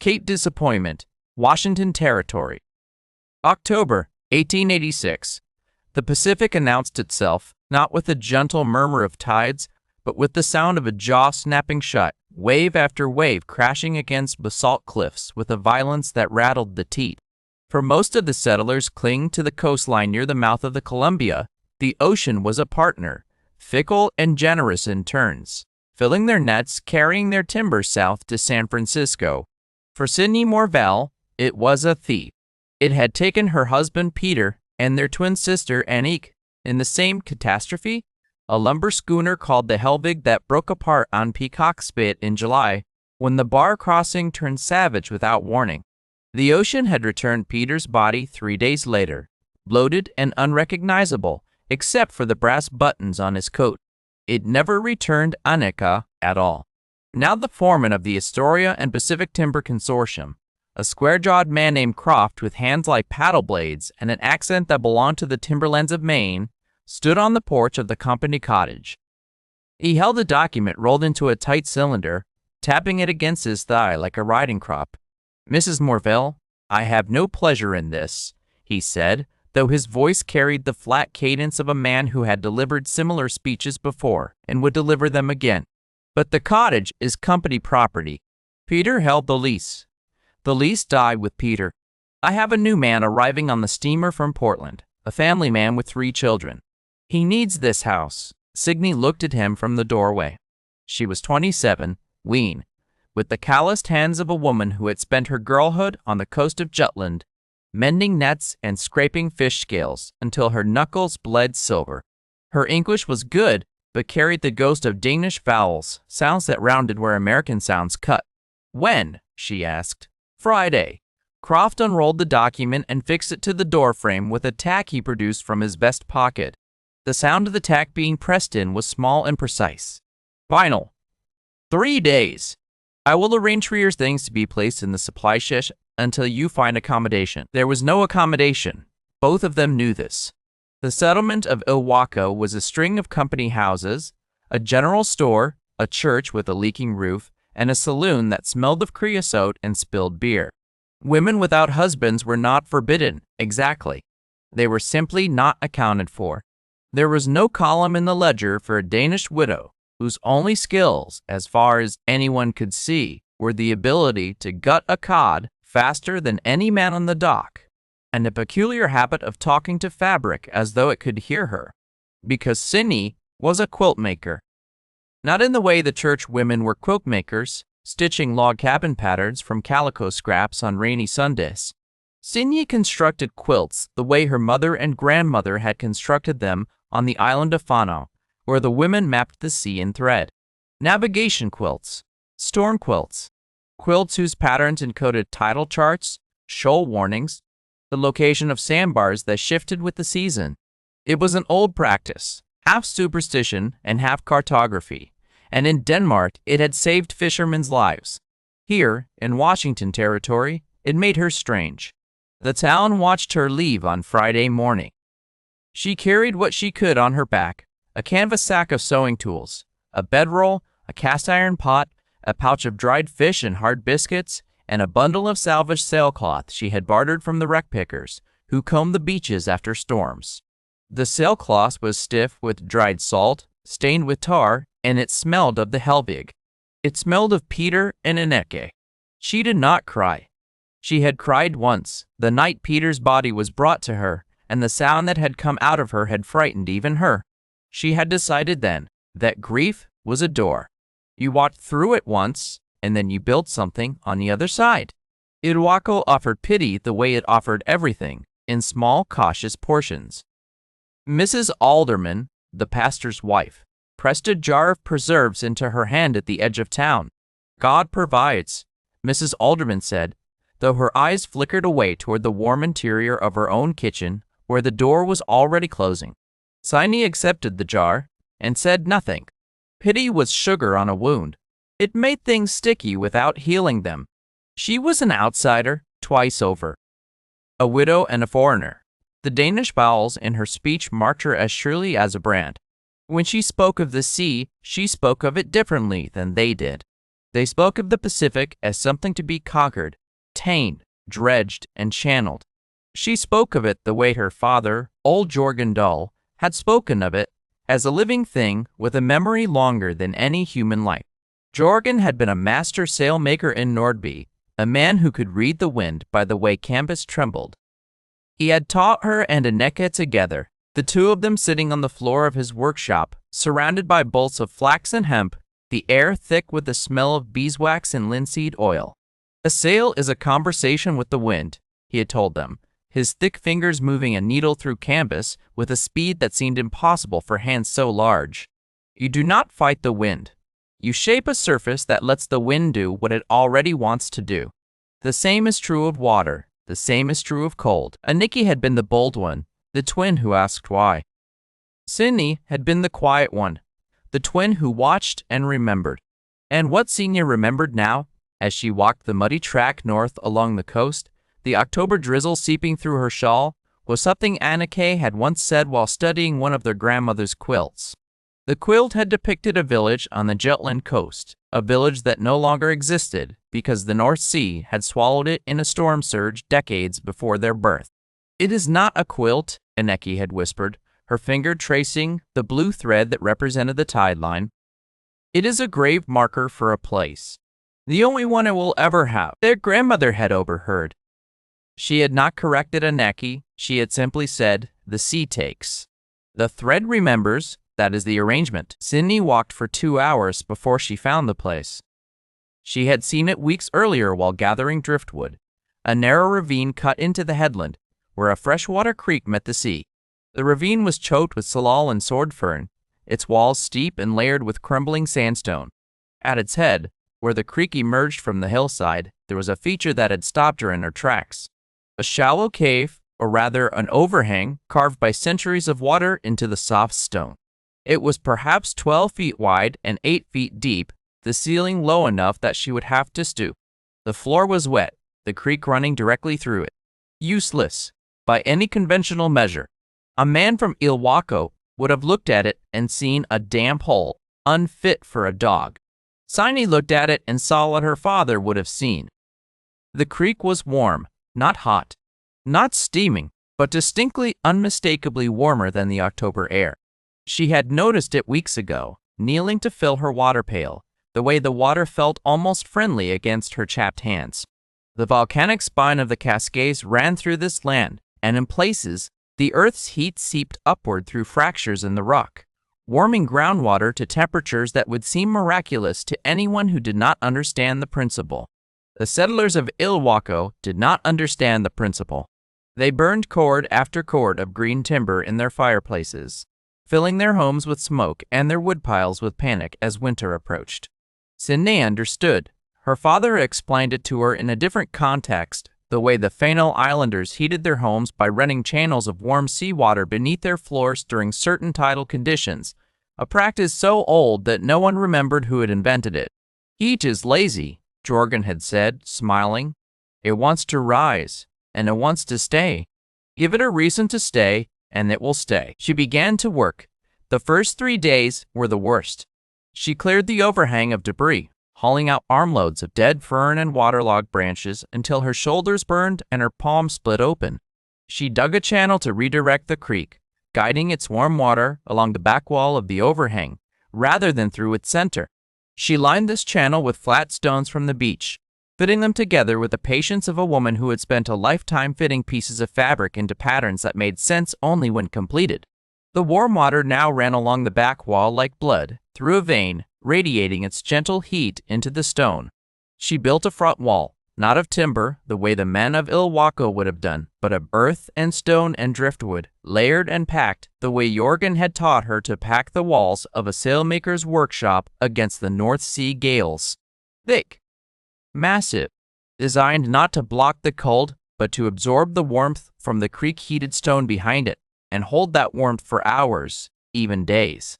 Cape Disappointment, Washington Territory. October 1886. The Pacific announced itself, not with a gentle murmur of tides, but with the sound of a jaw snapping shut, wave after wave crashing against basalt cliffs with a violence that rattled the teeth. For most of the settlers clinging to the coastline near the mouth of the Columbia, the ocean was a partner, fickle and generous in turns, filling their nets, carrying their timber south to San Francisco. For Sidney Morvell, it was a thief. It had taken her husband Peter and their twin sister Anique in the same catastrophe, a lumber schooner called the Helvig that broke apart on Peacock Spit in July when the bar crossing turned savage without warning. The ocean had returned Peter's body 3 days later, bloated and unrecognizable except for the brass buttons on his coat. It never returned Annika at all. Now the foreman of the Astoria and Pacific Timber Consortium, a square-jawed man named Croft with hands like paddle blades and an accent that belonged to the timberlands of Maine, stood on the porch of the company cottage. He held a document rolled into a tight cylinder, tapping it against his thigh like a riding crop. "Mrs. Morvell, I have no pleasure in this," he said, though his voice carried the flat cadence of a man who had delivered similar speeches before and would deliver them again. "But the cottage is company property. Peter held the lease. The lease died with Peter. I have a new man arriving on the steamer from Portland, a family man with 3 children. He needs this house." Signy looked at him from the doorway. She was 27, lean, with the calloused hands of a woman who had spent her girlhood on the coast of Jutland, mending nets and scraping fish scales until her knuckles bled silver. Her English was good, but carried the ghost of Danish vowels, sounds that rounded where American sounds cut. "When?" she asked. "Friday." Croft unrolled the document and fixed it to the doorframe with a tack he produced from his vest pocket. The sound of the tack being pressed in was small and precise. "Final. 3 days. I will arrange for your things to be placed in the supply shed until you find accommodation." There was no accommodation. Both of them knew this. The settlement of Ilwaco was a string of company houses, a general store, a church with a leaking roof, and a saloon that smelled of creosote and spilled beer. Women without husbands were not forbidden, exactly. They were simply not accounted for. There was no column in the ledger for a Danish widow whose only skills, as far as anyone could see, were the ability to gut a cod faster than any man on the dock, and a peculiar habit of talking to fabric as though it could hear her, because Sidney was a quilt maker. Not in the way the church women were quilt makers, stitching log cabin patterns from calico scraps on rainy Sundays. Sidney constructed quilts the way her mother and grandmother had constructed them on the island of Fano, where the women mapped the sea in thread. Navigation quilts, storm quilts, quilts whose patterns encoded tidal charts, shoal warnings, the location of sandbars that shifted with the season. It was an old practice, half superstition and half cartography, and in Denmark it had saved fishermen's lives. Here, in Washington Territory, it made her strange. The town watched her leave on Friday morning. She carried what she could on her back, a canvas sack of sewing tools, a bedroll, a cast-iron pot, a pouch of dried fish and hard biscuits, and a bundle of salvaged sailcloth she had bartered from the wreck pickers, who combed the beaches after storms. The sailcloth was stiff with dried salt, stained with tar, and it smelled of the Helvig. It smelled of Peter and Anneke. She did not cry. She had cried once, the night Peter's body was brought to her, and the sound that had come out of her had frightened even her. She had decided then that grief was a door. You walked through it once, and then you built something on the other side. Ilwaco offered pity the way it offered everything, in small, cautious portions. Mrs. Alderman, the pastor's wife, pressed a jar of preserves into her hand at the edge of town. "God provides," Mrs. Alderman said, though her eyes flickered away toward the warm interior of her own kitchen, where the door was already closing. Sidney accepted the jar and said nothing. Pity was sugar on a wound. It made things sticky without healing them. She was an outsider twice over, a widow and a foreigner. The Danish vowels in her speech marked her as surely as a brand. When she spoke of the sea, she spoke of it differently than they did. They spoke of the Pacific as something to be conquered, tamed, dredged, and channeled. She spoke of it the way her father, old Jorgen Dull, had spoken of it, as a living thing with a memory longer than any human life. Jorgen had been a master sailmaker in Nordby, a man who could read the wind by the way canvas trembled. He had taught her and Anneke together, the two of them sitting on the floor of his workshop, surrounded by bolts of flax and hemp, the air thick with the smell of beeswax and linseed oil. A sail is a conversation with the wind, he had told them, his thick fingers moving a needle through canvas with a speed that seemed impossible for hands so large. You do not fight the wind. You shape a surface that lets the wind do what it already wants to do. The same is true of water. The same is true of cold. Anneke had been the bold one, the twin who asked why. Sydney had been the quiet one, the twin who watched and remembered. And what Senia remembered now, as she walked the muddy track north along the coast, the October drizzle seeping through her shawl, was something Anneke had once said while studying one of their grandmother's quilts. The quilt had depicted a village on the Jutland coast, a village that no longer existed because the North Sea had swallowed it in a storm surge decades before their birth. "It is not a quilt," Anneke had whispered, her finger tracing the blue thread that represented the tide line. "It is a grave marker for a place. The only one it will ever have," their grandmother had overheard. She had not corrected Anneke, she had simply said, "The sea takes. The thread remembers, that is the arrangement." Sydney walked for 2 hours before she found the place. She had seen it weeks earlier while gathering driftwood. A narrow ravine cut into the headland, where a freshwater creek met the sea. The ravine was choked with salal and sword fern, its walls steep and layered with crumbling sandstone. At its head, where the creek emerged from the hillside, there was a feature that had stopped her in her tracks. A shallow cave, or rather an overhang, carved by centuries of water into the soft stone. It was perhaps 12 feet wide and 8 feet deep, the ceiling low enough that she would have to stoop. The floor was wet, the creek running directly through it. Useless, by any conventional measure. A man from Ilwaco would have looked at it and seen a damp hole, unfit for a dog. Sini looked at it and saw what her father would have seen. The creek was warm, not hot, not steaming, but distinctly unmistakably warmer than the October air. She had noticed it weeks ago, kneeling to fill her water pail, the way the water felt almost friendly against her chapped hands. The volcanic spine of the Cascades ran through this land, and in places, the earth's heat seeped upward through fractures in the rock, warming groundwater to temperatures that would seem miraculous to anyone who did not understand the principle. The settlers of Ilwaco did not understand the principle. They burned cord after cord of green timber in their fireplaces, filling their homes with smoke and their woodpiles with panic as winter approached. Sydney understood. Her father explained it to her in a different context, the way the Fainal Islanders heated their homes by running channels of warm seawater beneath their floors during certain tidal conditions, a practice so old that no one remembered who had invented it. "Heat is lazy," Jorgen had said, smiling. "It wants to rise, and it wants to stay. Give it a reason to stay, and it will stay." She began to work. The first 3 days were the worst. She cleared the overhang of debris, hauling out armloads of dead fern and waterlogged branches until her shoulders burned and her palms split open. She dug a channel to redirect the creek, guiding its warm water along the back wall of the overhang, rather than through its center. She lined this channel with flat stones from the beach, fitting them together with the patience of a woman who had spent a lifetime fitting pieces of fabric into patterns that made sense only when completed. The warm water now ran along the back wall like blood, through a vein, radiating its gentle heat into the stone. She built a front wall, not of timber, the way the men of Ilwaco would have done, but of earth and stone and driftwood, layered and packed, the way Jorgen had taught her to pack the walls of a sailmaker's workshop against the North Sea gales. Thick, massive, designed not to block the cold, but to absorb the warmth from the creek-heated stone behind it, and hold that warmth for hours, even days.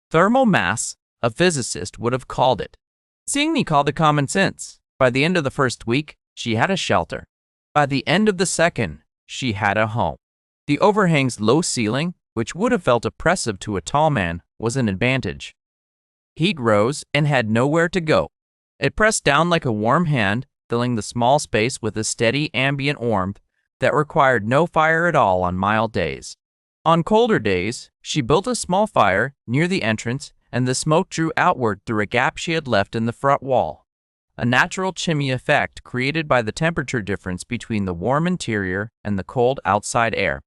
Thermal mass, a physicist would have called it. Signy called it common sense. By the end of the first week, she had a shelter. By the end of the second, she had a home. The overhang's low ceiling, which would have felt oppressive to a tall man, was an advantage. Heat rose and had nowhere to go. It pressed down like a warm hand, filling the small space with a steady ambient warmth that required no fire at all on mild days. On colder days, she built a small fire near the entrance, and the smoke drew outward through a gap she had left in the front wall, a natural chimney effect created by the temperature difference between the warm interior and the cold outside air.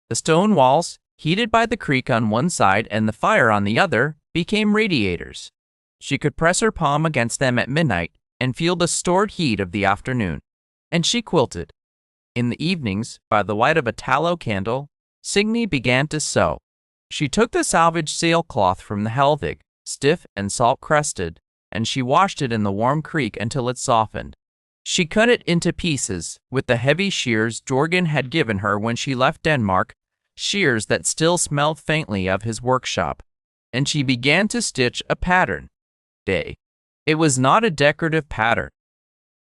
The stone walls, heated by the creek on one side and the fire on the other, became radiators. She could press her palm against them at midnight and feel the stored heat of the afternoon. And she quilted. In the evenings, by the light of a tallow candle, Signy began to sew. She took the salvage sailcloth from the Helvig, stiff and salt-crusted, and she washed it in the warm creek until it softened. She cut it into pieces with the heavy shears Jorgen had given her when she left Denmark, shears that still smelled faintly of his workshop, and she began to stitch a pattern. It was not a decorative pattern.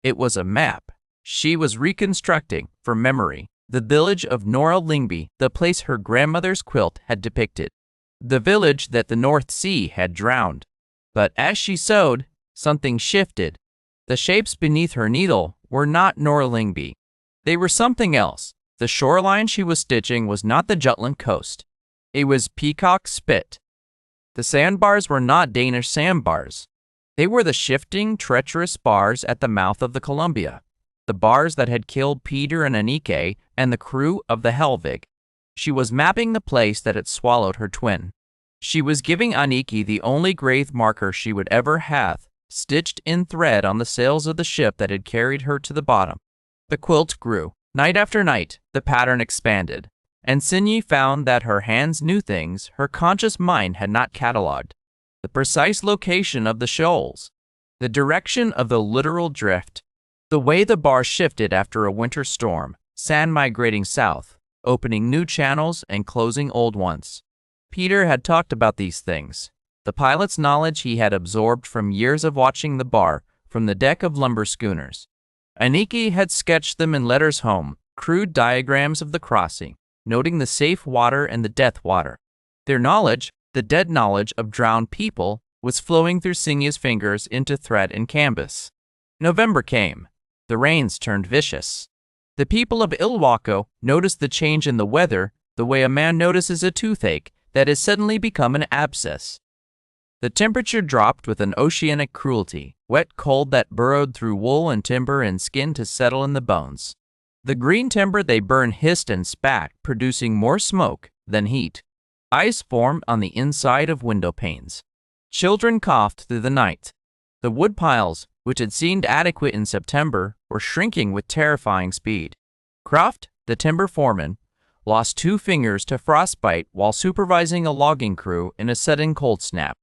It was a map. She was reconstructing, from memory, the village of Nora Lyngby, the place her grandmother's quilt had depicted, the village that the North Sea had drowned. But as she sewed, something shifted. The shapes beneath her needle were not Nora Lyngby. They were something else. The shoreline she was stitching was not the Jutland coast. It was Peacock Spit. The sandbars were not Danish sandbars. They were the shifting, treacherous bars at the mouth of the Columbia, the bars that had killed Peter and Anike and the crew of the Helvig. She was mapping the place that had swallowed her twin. She was giving Anike the only grave marker she would ever have, stitched in thread on the sails of the ship that had carried her to the bottom. The quilt grew. Night after night, the pattern expanded, and Signy found that her hands knew things her conscious mind had not catalogued. The precise location of the shoals, the direction of the littoral drift, the way the bar shifted after a winter storm, sand migrating south, opening new channels and closing old ones. Peter had talked about these things, the pilot's knowledge he had absorbed from years of watching the bar from the deck of lumber schooners. Anike had sketched them in letters home, crude diagrams of the crossing, noting the safe water and the death water. Their knowledge, the dead knowledge of drowned people, was flowing through Signy's fingers into thread and canvas. November came. The rains turned vicious. The people of Ilwako noticed the change in the weather the way a man notices a toothache that has suddenly become an abscess. The temperature dropped with an oceanic cruelty, wet cold that burrowed through wool and timber and skin to settle in the bones. The green timber they burned hissed and spat, producing more smoke than heat. Ice formed on the inside of window panes. Children coughed through the night. The wood piles, which had seemed adequate in September, were shrinking with terrifying speed. Croft, the timber foreman, lost 2 fingers to frostbite while supervising a logging crew in a sudden cold snap.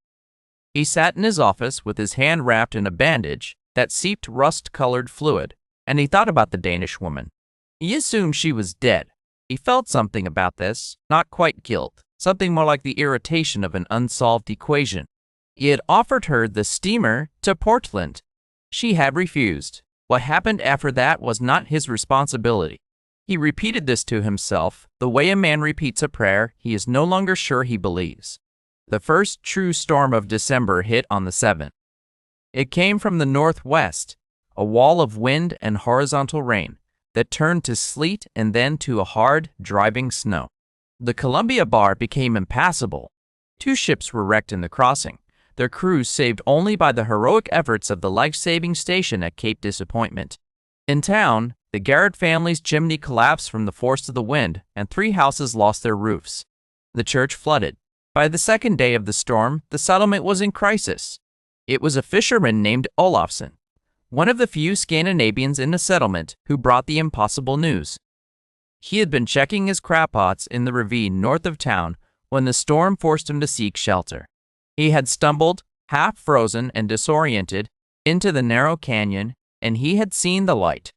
He sat in his office with his hand wrapped in a bandage that seeped rust-colored fluid, and he thought about the Danish woman. He assumed she was dead. He felt something about this, not quite guilt, something more like the irritation of an unsolved equation. He had offered her the steamer to Portland. She had refused. What happened after that was not his responsibility. He repeated this to himself, the way a man repeats a prayer he is no longer sure he believes. The first true storm of December hit on the 7th. It came from the northwest, a wall of wind and horizontal rain that turned to sleet and then to a hard, driving snow. The Columbia bar became impassable. 2 ships were wrecked in the crossing, their crews saved only by the heroic efforts of the life-saving station at Cape Disappointment. In town, the Garrett family's chimney collapsed from the force of the wind, and 3 houses lost their roofs. The church flooded. By the 2nd day of the storm, the settlement was in crisis. It was a fisherman named Olafsson, one of the few Scandinavians in the settlement who brought the impossible news. He had been checking his crab pots in the ravine north of town when the storm forced him to seek shelter. He had stumbled, half frozen and disoriented, into the narrow canyon, and he had seen the light,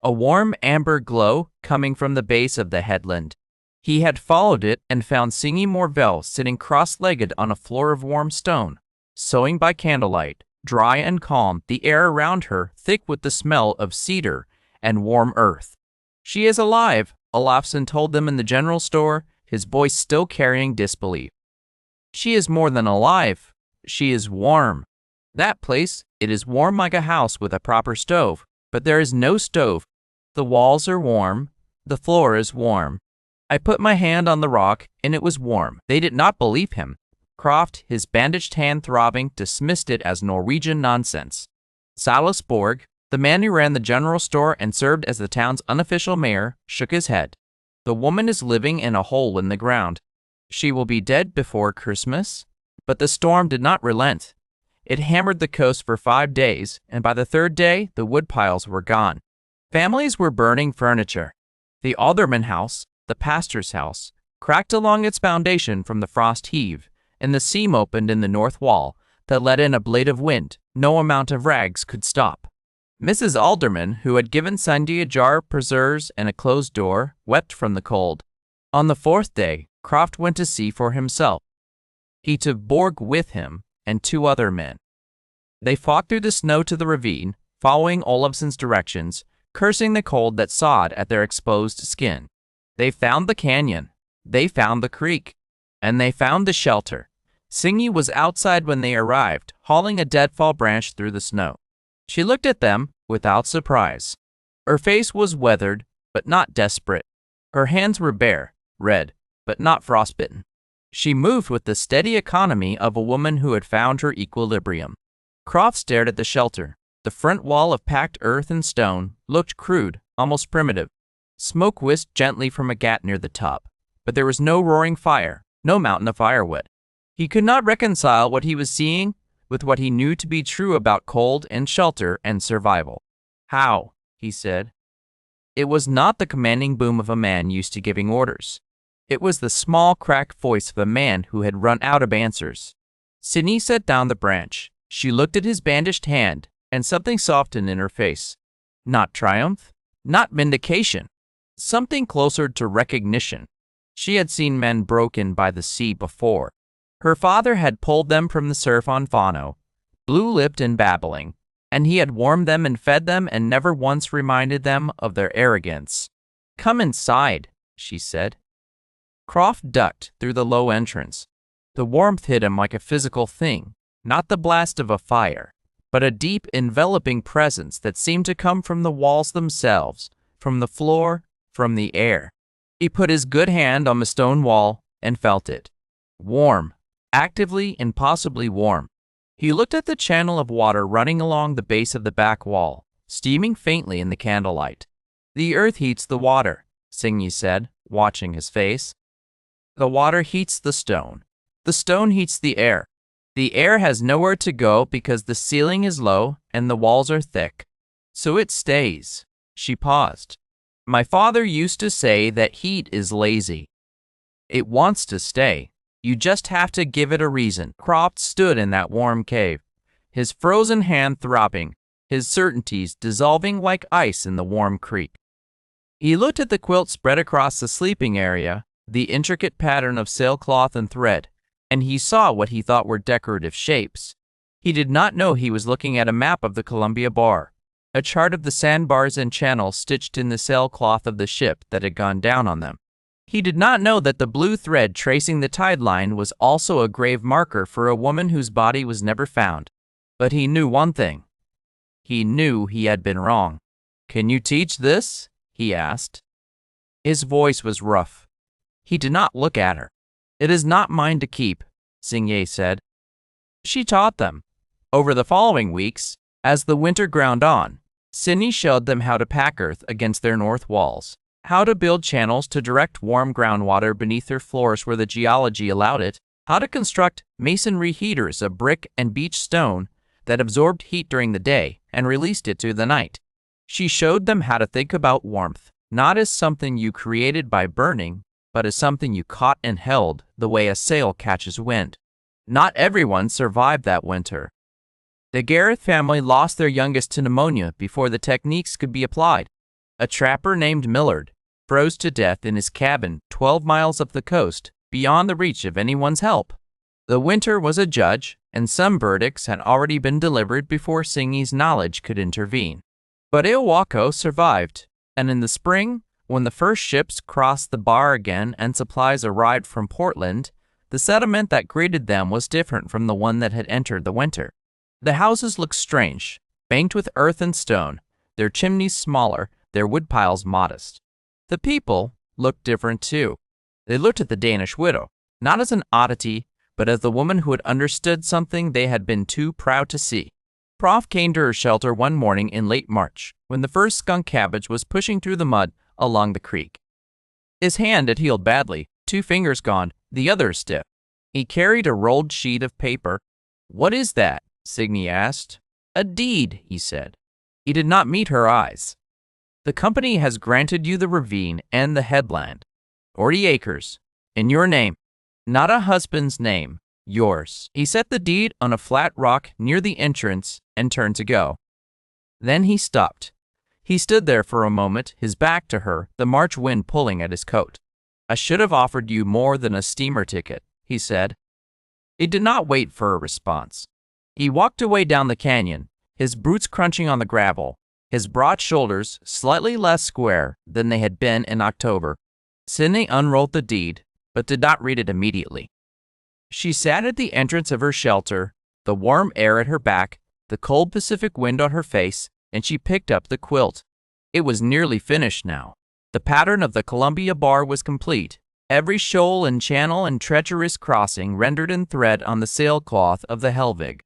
a warm amber glow coming from the base of the headland. He had followed it and found Signy Morvell sitting cross-legged on a floor of warm stone, sewing by candlelight, dry and calm, the air around her thick with the smell of cedar and warm earth. "She is alive," Olafsson told them in the general store, his voice still carrying disbelief. "She is more than alive. She is warm." That place, it is warm like a house with a proper stove, but there is no stove. The walls are warm, the floor is warm. I put my hand on the rock, and it was warm. They did not believe him. Croft, his bandaged hand throbbing, dismissed it as Norwegian nonsense. Silas Borg, the man who ran the general store and served as the town's unofficial mayor, shook his head. The woman is living in a hole in the ground. She will be dead before Christmas. But the storm did not relent. It hammered the coast for 5 days, and by the 3rd day, the woodpiles were gone. Families were burning furniture. The alderman house, the pastor's house, cracked along its foundation from the frost heave, and the seam opened in the north wall that let in a blade of wind no amount of rags could stop. Mrs. Alderman, who had given Sandy a jar of preserves and a closed door, wept from the cold. On the 4th day, Croft went to sea for himself. He took Borg with him and 2 other men. They fought through the snow to the ravine, following Olafson's directions, cursing the cold that sawed at their exposed skin. They found the canyon, they found the creek, and they found the shelter. Singy was outside when they arrived, hauling a deadfall branch through the snow. She looked at them without surprise. Her face was weathered, but not desperate. Her hands were bare, red, but not frostbitten. She moved with the steady economy of a woman who had found her equilibrium. Croft stared at the shelter. The front wall of packed earth and stone looked crude, almost primitive. Smoke whisked gently from a gat near the top, but there was no roaring fire, no mountain of firewood. He could not reconcile what he was seeing with what he knew to be true about cold and shelter and survival. "How?" he said. It was not the commanding boom of a man used to giving orders. It was the small, cracked voice of a man who had run out of answers. Sidney set down the branch. She looked at his bandaged hand, and something softened in her face. Not triumph, not vindication, something closer to recognition. She had seen men broken by the sea before. Her father had pulled them from the surf on Fano, blue-lipped and babbling, and he had warmed them and fed them and never once reminded them of their arrogance. "Come inside," she said. Croft ducked through the low entrance. The warmth hit him like a physical thing, not the blast of a fire, but a deep, enveloping presence that seemed to come from the walls themselves, from the floor, from the air. He put his good hand on the stone wall and felt it. Warm, actively and possibly warm. He looked at the channel of water running along the base of the back wall, steaming faintly in the candlelight. "The earth heats the water," Singy said, watching his face. "The water heats the stone. The stone heats the air. The air has nowhere to go because the ceiling is low and the walls are thick. So it stays." She paused. "My father used to say that heat is lazy. It wants to stay. You just have to give it a reason." Croft stood in that warm cave, his frozen hand throbbing, his certainties dissolving like ice in the warm creek. He looked at the quilt spread across the sleeping area, the intricate pattern of sailcloth and thread, and he saw what he thought were decorative shapes. He did not know he was looking at a map of the Columbia Bar, a chart of the sandbars and channels stitched in the sailcloth of the ship that had gone down on them. He did not know that the blue thread tracing the tide line was also a grave marker for a woman whose body was never found. But he knew one thing. He knew he had been wrong. "Can you teach this?" he asked. His voice was rough. He did not look at her. "It is not mine to keep," Singy said. She taught them. Over the following weeks, as the winter ground on, Singy showed them how to pack earth against their north walls, how to build channels to direct warm groundwater beneath their floors where the geology allowed it, how to construct masonry heaters of brick and beach stone that absorbed heat during the day and released it through the night. She showed them how to think about warmth, not as something you created by burning, but as something you caught and held the way a sail catches wind. Not everyone survived that winter. The Gareth family lost their youngest to pneumonia before the techniques could be applied. A trapper named Millard froze to death in his cabin 12 miles up the coast, beyond the reach of anyone's help. The winter was a judge, and some verdicts had already been delivered before Singy's knowledge could intervene. But Ilwaco survived, and in the spring, when the first ships crossed the bar again and supplies arrived from Portland, the settlement that greeted them was different from the one that had entered the winter. The houses looked strange, banked with earth and stone, their chimneys smaller, their woodpiles modest. The people looked different too. They looked at the Danish widow, not as an oddity, but as the woman who had understood something they had been too proud to see. Prof came to her shelter one morning in late March, when the first skunk cabbage was pushing through the mud along the creek. His hand had healed badly, 2 fingers gone, the other stiff. He carried a rolled sheet of paper. "What is that?" Signy asked. "A deed," he said. He did not meet her eyes. "The company has granted you the ravine and the headland. 40 acres. In your name. Not a husband's name. Yours." He set the deed on a flat rock near the entrance and turned to go. Then he stopped. He stood there for a moment, his back to her, the March wind pulling at his coat. "I should have offered you more than a steamer ticket," he said. He did not wait for a response. He walked away down the canyon, his boots crunching on the gravel, his broad shoulders slightly less square than they had been in October. Sidney unrolled the deed, but did not read it immediately. She sat at the entrance of her shelter, the warm air at her back, the cold Pacific wind on her face, and she picked up the quilt. It was nearly finished now. The pattern of the Columbia bar was complete, every shoal and channel and treacherous crossing rendered in thread on the sailcloth of the Helvig.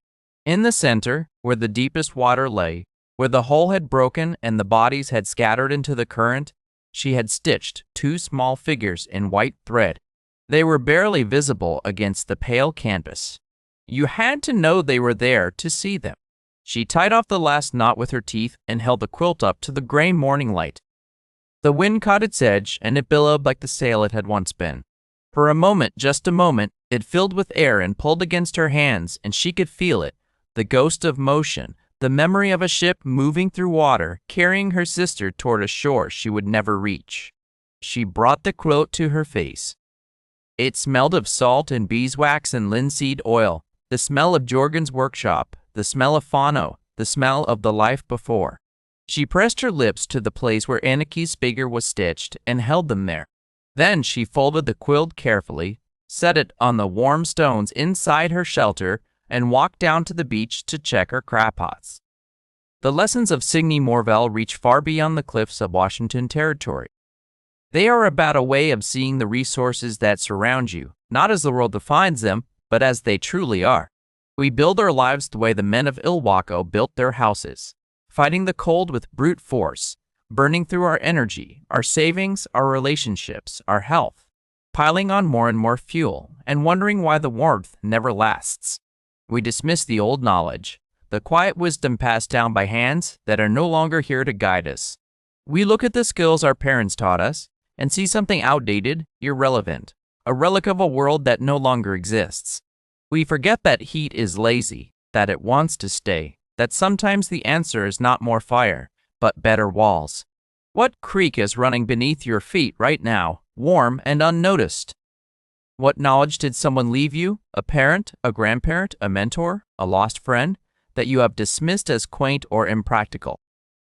In the center, where the deepest water lay, where the hull had broken and the bodies had scattered into the current, she had stitched 2 small figures in white thread. They were barely visible against the pale canvas. You had to know they were there to see them. She tied off the last knot with her teeth and held the quilt up to the gray morning light. The wind caught its edge, and it billowed like the sail it had once been. For a moment, just a moment, it filled with air and pulled against her hands, and she could feel it, the ghost of motion, the memory of a ship moving through water, carrying her sister toward a shore she would never reach. She brought the quilt to her face. It smelled of salt and beeswax and linseed oil, the smell of Jorgen's workshop, the smell of Fano, the smell of the life before. She pressed her lips to the place where Anniky's figure was stitched and held them there. Then she folded the quilt carefully, set it on the warm stones inside her shelter, and walked down to the beach to check her crab pots. The lessons of Signy Morvell reach far beyond the cliffs of Washington Territory. They are about a way of seeing the resources that surround you, not as the world defines them, but as they truly are. We build our lives the way the men of Ilwaco built their houses, fighting the cold with brute force, burning through our energy, our savings, our relationships, our health, piling on more and more fuel, and wondering why the warmth never lasts. We dismiss the old knowledge, the quiet wisdom passed down by hands that are no longer here to guide us. We look at the skills our parents taught us and see something outdated, irrelevant, a relic of a world that no longer exists. We forget that heat is lazy, that it wants to stay, that sometimes the answer is not more fire, but better walls. What creek is running beneath your feet right now, warm and unnoticed? What knowledge did someone leave you, a parent, a grandparent, a mentor, a lost friend, that you have dismissed as quaint or impractical?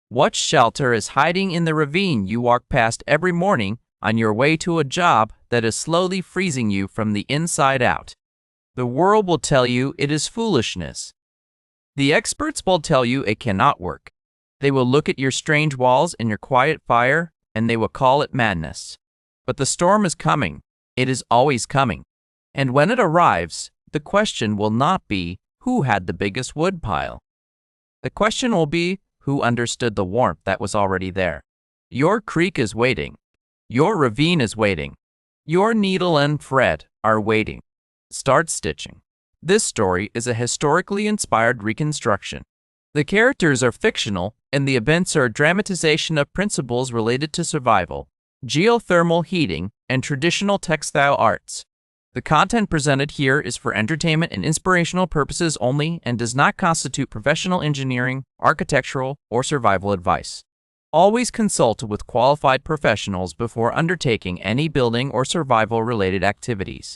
What shelter is hiding in the ravine you walk past every morning on your way to a job that is slowly freezing you from the inside out? The world will tell you it is foolishness. The experts will tell you it cannot work. They will look at your strange walls and your quiet fire, and they will call it madness. But the storm is coming. It is always coming. And when it arrives, the question will not be who had the biggest wood pile. The question will be who understood the warmth that was already there. Your creek is waiting. Your ravine is waiting. Your needle and thread are waiting. Start stitching. This story is a historically inspired reconstruction. The characters are fictional, and the events are a dramatization of principles related to survival, geothermal heating, and traditional textile arts. The content presented here is for entertainment and inspirational purposes only and does not constitute professional engineering, architectural, or survival advice. Always consult with qualified professionals before undertaking any building or survival-related activities.